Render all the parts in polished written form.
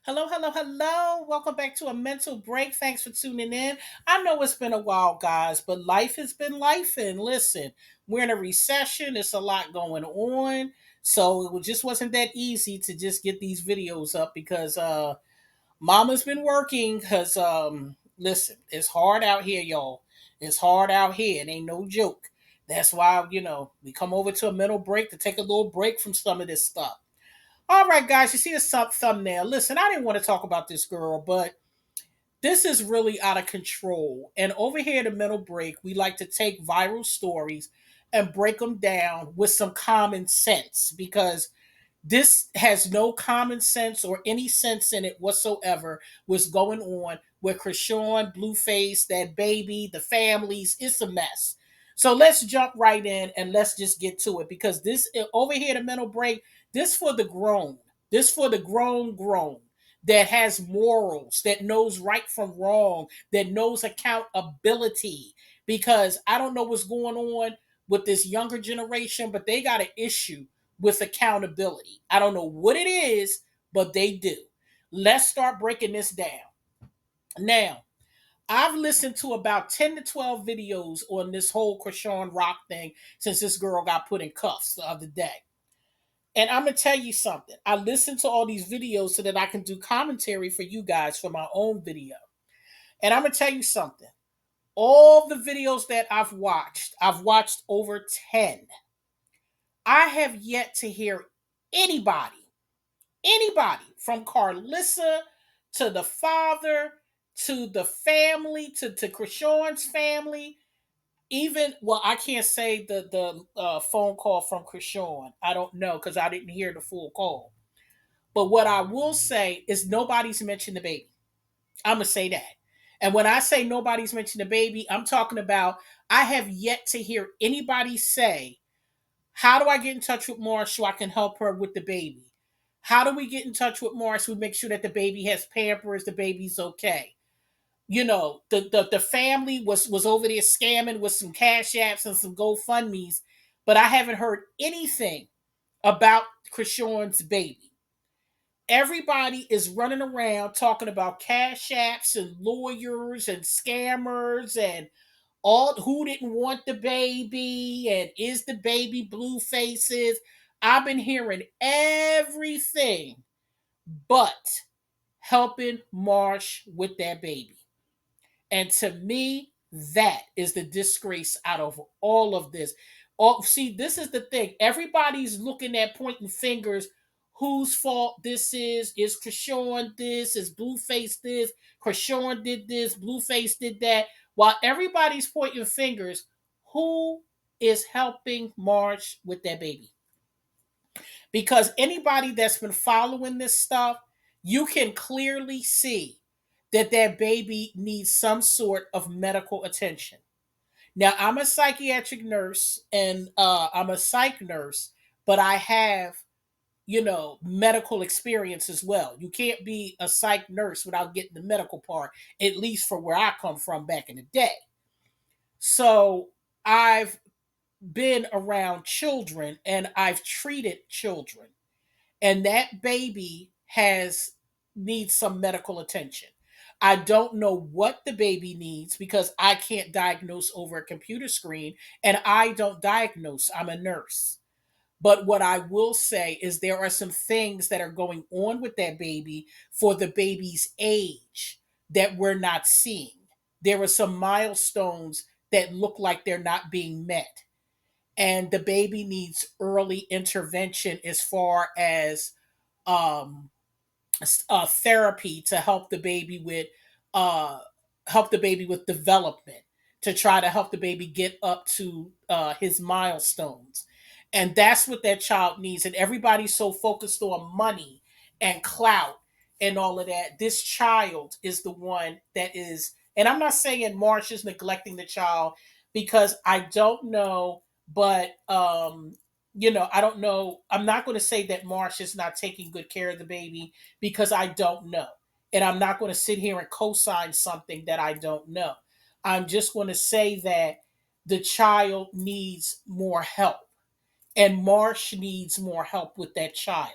Hello, hello, hello. Welcome back to a mental break. Thanks for tuning in. I know it's been a while, guys, but life has been life. And listen, we're in a recession. It's a lot going on. So it just wasn't that easy to just get these videos up because mama's been working because listen, it's hard out here, y'all. It's hard out here. It ain't no joke. That's why, we come over to a mental break to take a little break from some of this stuff. All right, guys, you see the thumbnail. Listen, I didn't want to talk about this girl, but this is really out of control. And over here at the Mental Break, we like to take viral stories and break them down with some common sense because this has no common sense or any sense in it whatsoever. What's going on with Krishan, Blueface, that baby, the families? It's a mess. So let's jump right in and let's just get to it because this over here, the mental break, this for the grown, this for the grown that has morals, that knows right from wrong, that knows accountability. Because I don't know what's going on with this younger generation, but they got an issue with accountability. I don't know what it is, but they do. Let's start breaking this down. Now, I've listened to about 10 to 12 videos on this whole Krishan Rock thing since this girl got put in cuffs the other day. And I'm going to tell you something. I listened to all these videos so that I can do commentary for you guys for my own video. And I'm going to tell you something. All the videos that I've watched over 10. I have yet to hear anybody from Carlissa to the father to the family to Krishan's family. Even well, I can't say the phone call from Krishan. I don't know because I didn't hear the full call. But what I will say is nobody's mentioned the baby. I'm gonna say that. And when I say nobody's mentioned the baby, I'm talking about I have yet to hear anybody say, how do I get in touch with Mars so I can help her with the baby? How do we get in touch with Mars so we make sure that the baby has Pampers, the baby's okay? The family was over there scamming with some cash apps and some GoFundMe's, but I haven't heard anything about Krishan's baby. Everybody is running around talking about cash apps and lawyers and scammers and all who didn't want the baby and is the baby blue faces. I've been hearing everything but helping Marsh with that baby. And to me, that is the disgrace out of all of this. See, this is the thing. Everybody's looking at pointing fingers. Whose fault this is? Is Krishan this? Is Blueface this? Krishan did this. Blueface did that. While everybody's pointing fingers, who is helping March with that baby? Because anybody that's been following this stuff, you can clearly see that that baby needs some sort of medical attention. Now, I'm a psychiatric nurse and I'm a psych nurse, but I have, medical experience as well. You can't be a psych nurse without getting the medical part, at least for where I come from back in the day. So I've been around children and I've treated children, and that baby has needs some medical attention. I don't know what the baby needs because I can't diagnose over a computer screen and I don't diagnose. I'm a nurse. But what I will say is there are some things that are going on with that baby for the baby's age that we're not seeing. There are some milestones that look like they're not being met. And the baby needs early intervention as far as um, therapy to uh, help the baby with development, to try to help the baby get up to his milestones, and that's what that child needs. And everybody's so focused on money and clout and all of that. This child is the one that is, and I'm not saying Marsh is neglecting the child because I don't know, but I don't know. I'm not going to say that Marsh is not taking good care of the baby because I don't know. And I'm not going to sit here and co sign something that I don't know. I'm just going to say that the child needs more help and Marsh needs more help with that child.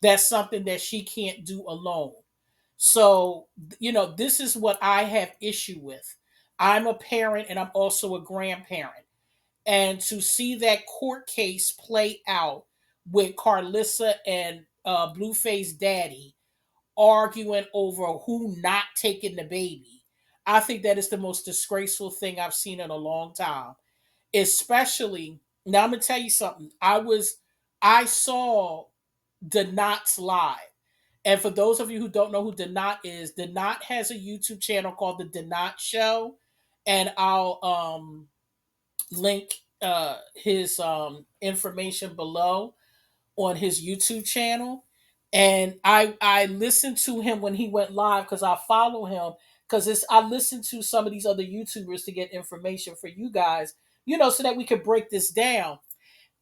That's something that she can't do alone. So, this is what I have issue with. I'm a parent and I'm also a grandparent. And to see that court case play out with Carlissa and Blueface Daddy arguing over who not taking the baby, I think that is the most disgraceful thing I've seen in a long time. Especially now, I'm gonna tell you something. I saw Denot's live. And for those of you who don't know who Denot is, Denot has a YouTube channel called The Denot Show. And I'll link his information below on his YouTube channel. And I listened to him when he went live because I follow him because I listen to some of these other YouTubers to get information for you guys, so that we could break this down.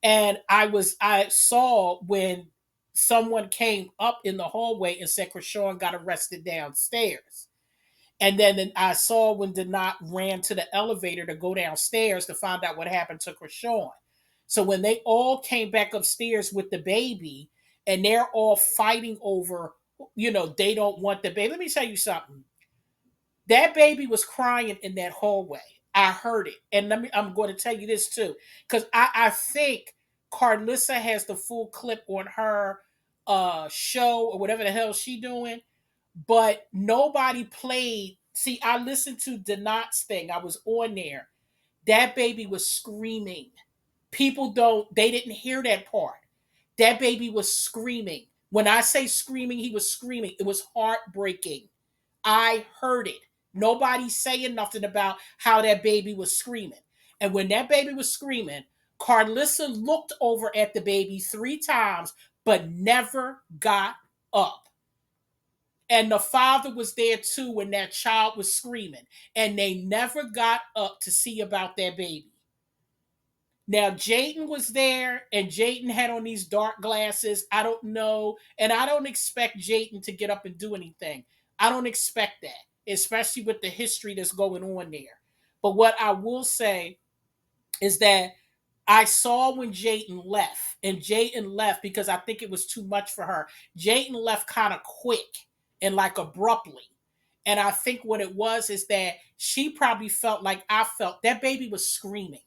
And I saw when someone came up in the hallway and said Krishan got arrested downstairs. And then I saw when Denot ran to the elevator to go downstairs to find out what happened to Krishan. So when they all came back upstairs with the baby and they're all fighting over, they don't want the baby. Let me tell you something. That baby was crying in that hallway. I heard it. And I'm going to tell you this too. Because I think Carlissa has the full clip on her show or whatever the hell she doing. But nobody played. See, I listened to Denot's thing. I was on there. That baby was screaming. They didn't hear that part. That baby was screaming. When I say screaming, he was screaming. It was heartbreaking. I heard it. Nobody's saying nothing about how that baby was screaming. And when that baby was screaming, Carlissa looked over at the baby 3 times, but never got up. And the father was there too when that child was screaming. And they never got up to see about that baby. Now, Jayden was there, and Jayden had on these dark glasses. I don't know. And I don't expect Jayden to get up and do anything. I don't expect that, especially with the history that's going on there. But what I will say is that I saw when Jayden left, and Jayden left because I think it was too much for her. Jayden left kind of quick and like abruptly. And I think what it was is that she probably felt like I felt. That baby was screaming.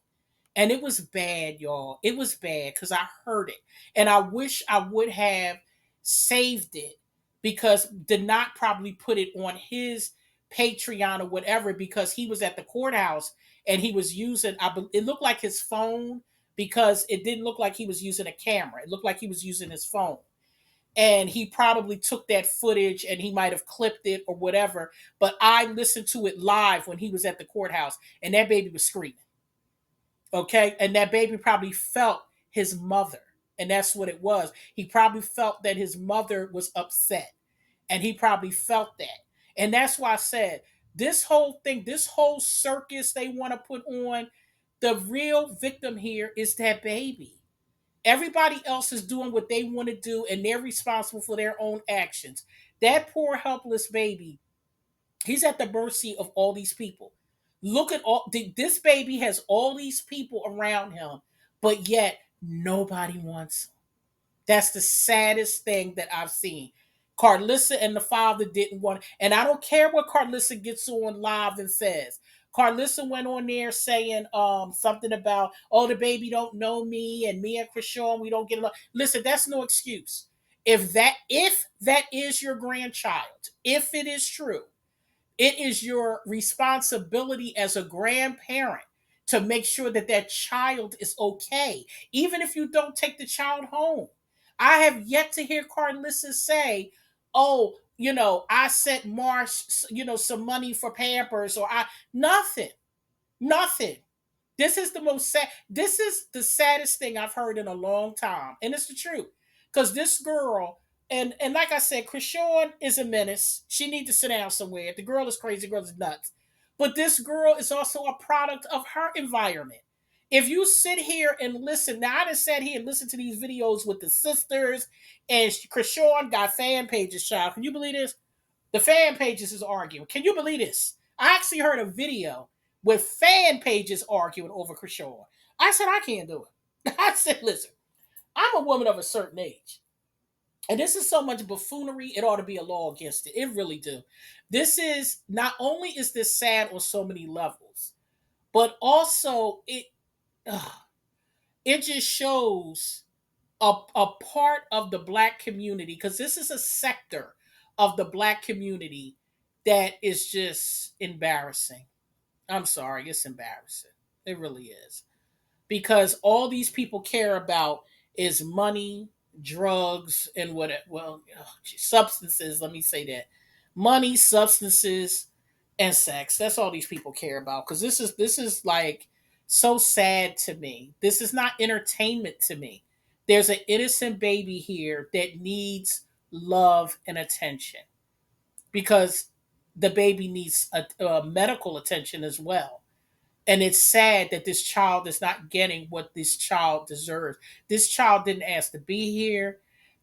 And it was bad, y'all. It was bad because I heard it. And I wish I would have saved it because did not probably put it on his Patreon or whatever because he was at the courthouse and he was using, it looked like his phone because it didn't look like he was using a camera. It looked like he was using his phone. And he probably took that footage and he might have clipped it or whatever. But I listened to it live when he was at the courthouse and that baby was screaming. Okay. And that baby probably felt his mother. And that's what it was. He probably felt that his mother was upset. And he probably felt that. And that's why I said this whole thing, this whole circus they want to put on, the real victim here is that baby. Everybody else is doing what they want to do and they're responsible for their own actions. That poor helpless baby, he's at the mercy of all these people. Look at this baby has all these people around him, but yet nobody wants him. That's the saddest thing that I've seen. Carlissa and the father didn't want, and I don't care what Carlissa gets on live and says. Carlissa went on there saying something about, oh, the baby don't know me and me and Krishan, we don't get along. Listen, that's no excuse. If that is your grandchild, if it is true, it is your responsibility as a grandparent to make sure that that child is okay, even if you don't take the child home. I have yet to hear Carlissa say, oh, I sent Marsh, some money for Pampers or nothing, nothing. This is the saddest thing I've heard in a long time. And it's the truth. Because this girl, and like I said, Krishan is a menace. She needs to sit down somewhere. The girl is crazy, the girl is nuts. But this girl is also a product of her environment. If you sit here and listen, now I just sat here and listened to these videos with the sisters, and Krishan got fan pages, child. Can you believe this? The fan pages is arguing. Can you believe this? I actually heard a video with fan pages arguing over Krishan. I said, I can't do it. I said, listen, I'm a woman of a certain age. And this is so much buffoonery, it ought to be a law against it. It really do. This is not only is this sad on so many levels, but also ugh, it just shows a part of the black community, because this is a sector of the black community that is just embarrassing. I'm sorry, it's embarrassing. It really is. Because all these people care about is money, drugs, and what, well, substances, let me say that. Money, substances, and sex. That's all these people care about, cuz this is like so sad to me. This is not entertainment to me. There's an innocent baby here that needs love and attention, because the baby needs a medical attention as well. And it's sad that this child is not getting what this child deserves. This child didn't ask to be here.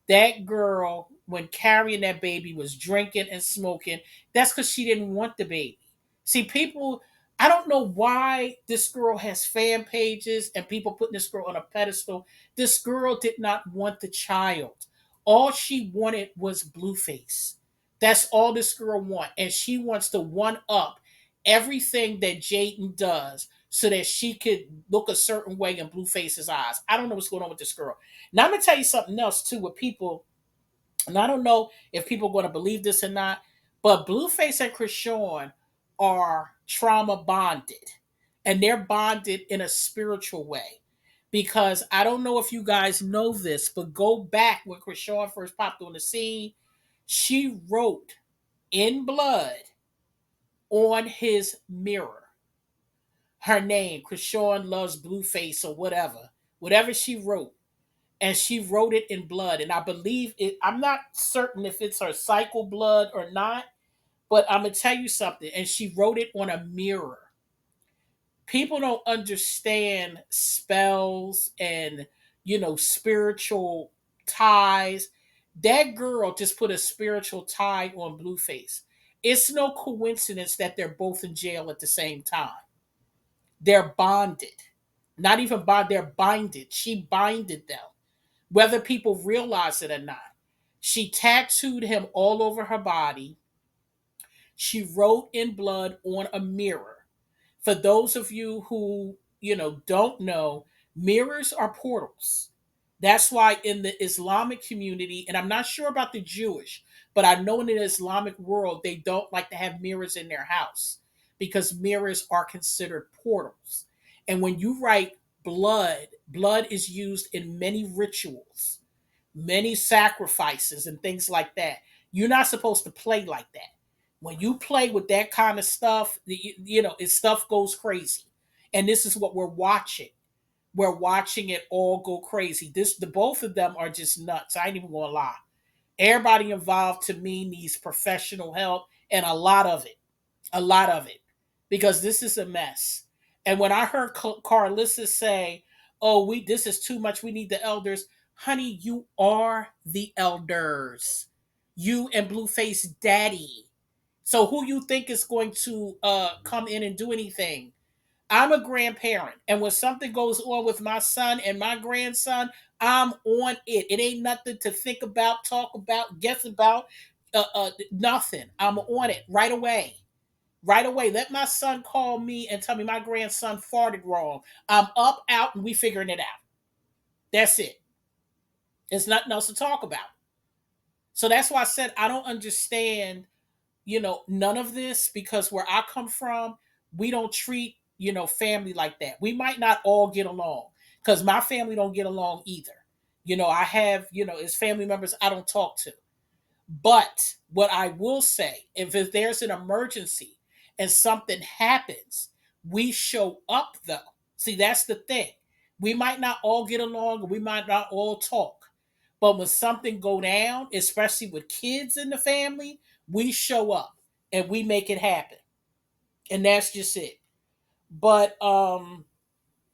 That girl, when carrying that baby, was drinking and smoking. That's because she didn't want the baby. See, people, I don't know why this girl has fan pages and people putting this girl on a pedestal. This girl did not want the child. All she wanted was Blueface. That's all this girl wants. And she wants to one up everything that Jaden does so that she could look a certain way in Blueface's eyes. I don't know what's going on with this girl. Now I'm gonna tell you something else too with people, and I don't know if people are going to believe this or not, but Blueface and Krishan are trauma bonded, and they're bonded in a spiritual way. Because I don't know if you guys know this, but go back when Krishan first popped on the scene, she wrote in blood on his mirror her name, Krishan loves Blueface or whatever she wrote. And she wrote it in blood. And I believe it, I'm not certain if it's her cycle blood or not, but I'm going to tell you something. And she wrote it on a mirror. People don't understand spells and, spiritual ties. That girl just put a spiritual tie on Blueface. It's no coincidence that they're both in jail at the same time. They're bonded. Not even bond, they're binded. She binded them, whether people realize it or not. She tattooed him all over her body. She wrote in blood on a mirror. For those of you who, don't know, mirrors are portals. That's why in the Islamic community, and I'm not sure about the Jewish, but I know in the Islamic world, they don't like to have mirrors in their house because mirrors are considered portals. And when you write blood, blood is used in many rituals, many sacrifices, and things like that. You're not supposed to play like that. When you play with that kind of stuff, stuff goes crazy. And this is what we're watching. We're watching it all go crazy. The both of them are just nuts. I ain't even gonna lie. Everybody involved to me needs professional help, and a lot of it, because this is a mess. And when I heard Carlissa say, "Oh, we this is too much. We need the elders," honey, you are the elders. You and Blueface Daddy. So who you think is going to come in and do anything? I'm a grandparent, and when something goes on with my son and my grandson, I'm on it. It ain't nothing to think about, talk about, guess about, nothing. I'm on it right away. Right away. Let my son call me and tell me my grandson farted wrong. I'm up, out, and we figuring it out. That's it. There's nothing else to talk about. So that's why I said I don't understand, none of this, because where I come from, we don't treat, family like that. We might not all get along, because my family don't get along either. I have, it's family members I don't talk to. But what I will say, if there's an emergency and something happens, we show up though. See, that's the thing. We might not all get along, we might not all talk. But when something go down, especially with kids in the family, we show up and we make it happen. And that's just it. But I'm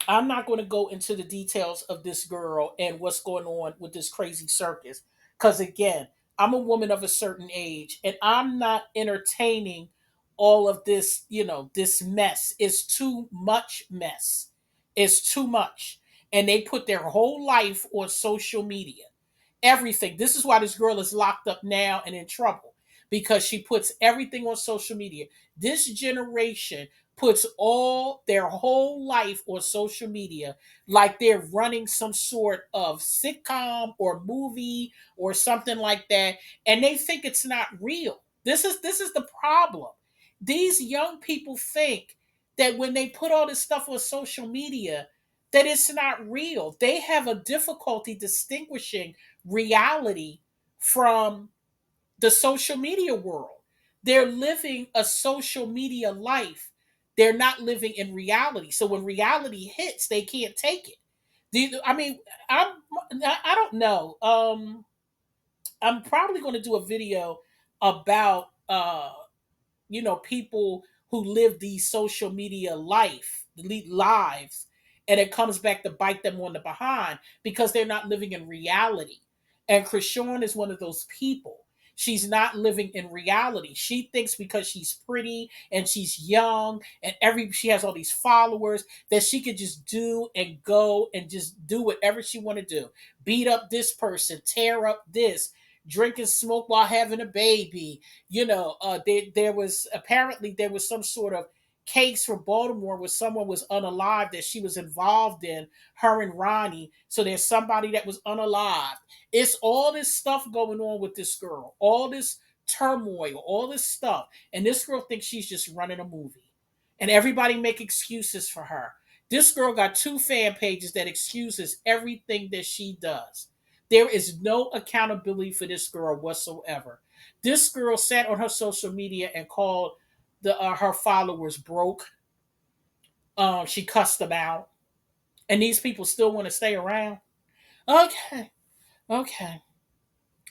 not going to go into the details of this girl and what's going on with this crazy circus. Because again, I'm a woman of a certain age and I'm not entertaining all of this, this mess. It's too much mess. It's too much. And they put their whole life on social media. Everything. This is why this girl is locked up now and in trouble, because she puts everything on social media. This generation puts all their whole life on social media like they're running some sort of sitcom or movie or something like that, and they think it's not real. This is the problem. These young people think that when they put all this stuff on social media that it's not real. They have a difficulty distinguishing reality from the social media world. They're living a social media life. They're not living in reality. So when reality hits, they can't take it. I mean, I'm I don't know. I'm probably going to do a video about people who live these social media lives, and it comes back to bite them on the behind because they're not living in reality. And Krishan is one of those people. She's not living in reality. She thinks because she's pretty and she's young and she has all these followers that she could just do and go and just do whatever she want to do. Beat up this person, tear up this, drink and smoke while having a baby. There was some sort of case from Baltimore where someone was unalived that she was involved in, her and Ronnie. So there's somebody that was unalived. It's all this stuff going on with this girl, all this turmoil, all this stuff. And this girl thinks she's just running a movie. And everybody make excuses for her. This girl got 2 fan pages that excuses everything that she does. There is no accountability for this girl whatsoever. This girl sat on her social media and called her followers broke. She cussed them out, and these people still want to stay around. Okay, okay,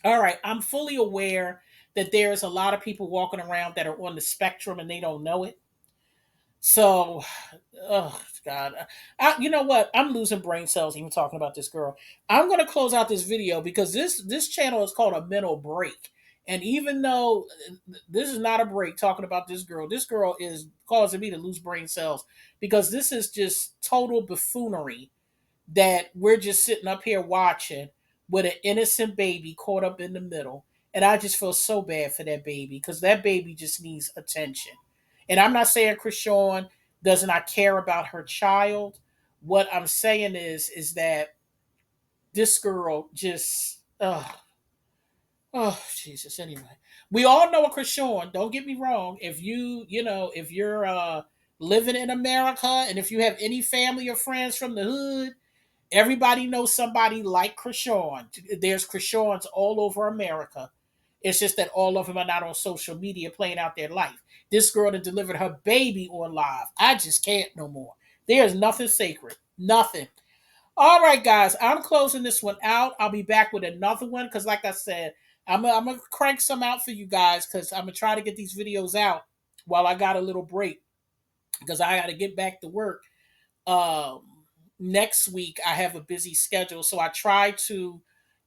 all right. I'm fully aware that there's a lot of people walking around that are on the spectrum and they don't know it. So, oh God, you know what? I'm losing brain cells even talking about this girl. I'm going to close out this video because this channel is called A Mental Break, and even though this is not a break talking about this girl is causing me to lose brain cells because this is just total buffoonery that we're just sitting up here watching with an innocent baby caught up in the middle. And I just feel so bad for that baby because that baby just needs attention. And I'm not saying Krishan does not care about her child. What I'm saying is that this girl just oh Jesus. Anyway, we all know a Krishan. Don't get me wrong. If you're living in America and if you have any family or friends from the hood, everybody knows somebody like Krishan. There's Krishans all over America. It's just that all of them are not on social media playing out their life. This girl that delivered her baby on live. I just can't no more. There's nothing sacred. Nothing. All right, guys. I'm closing this one out. I'll be back with another one because, like I said, I'm going to crank some out for you guys because I'm going to try to get these videos out while I got a little break because I got to get back to work. um Next week I have a busy schedule, so I try to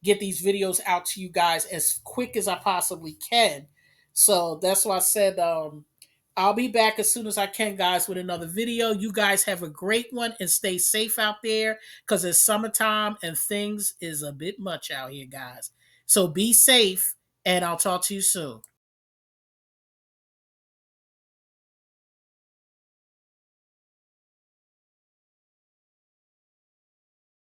get these videos out to you guys as quick as I possibly can. So that's why I said I'll be back as soon as I can, guys, with another video. You guys have a great one and stay safe out there because it's summertime and things is a bit much out here, guys. So be safe and I'll talk to you soon.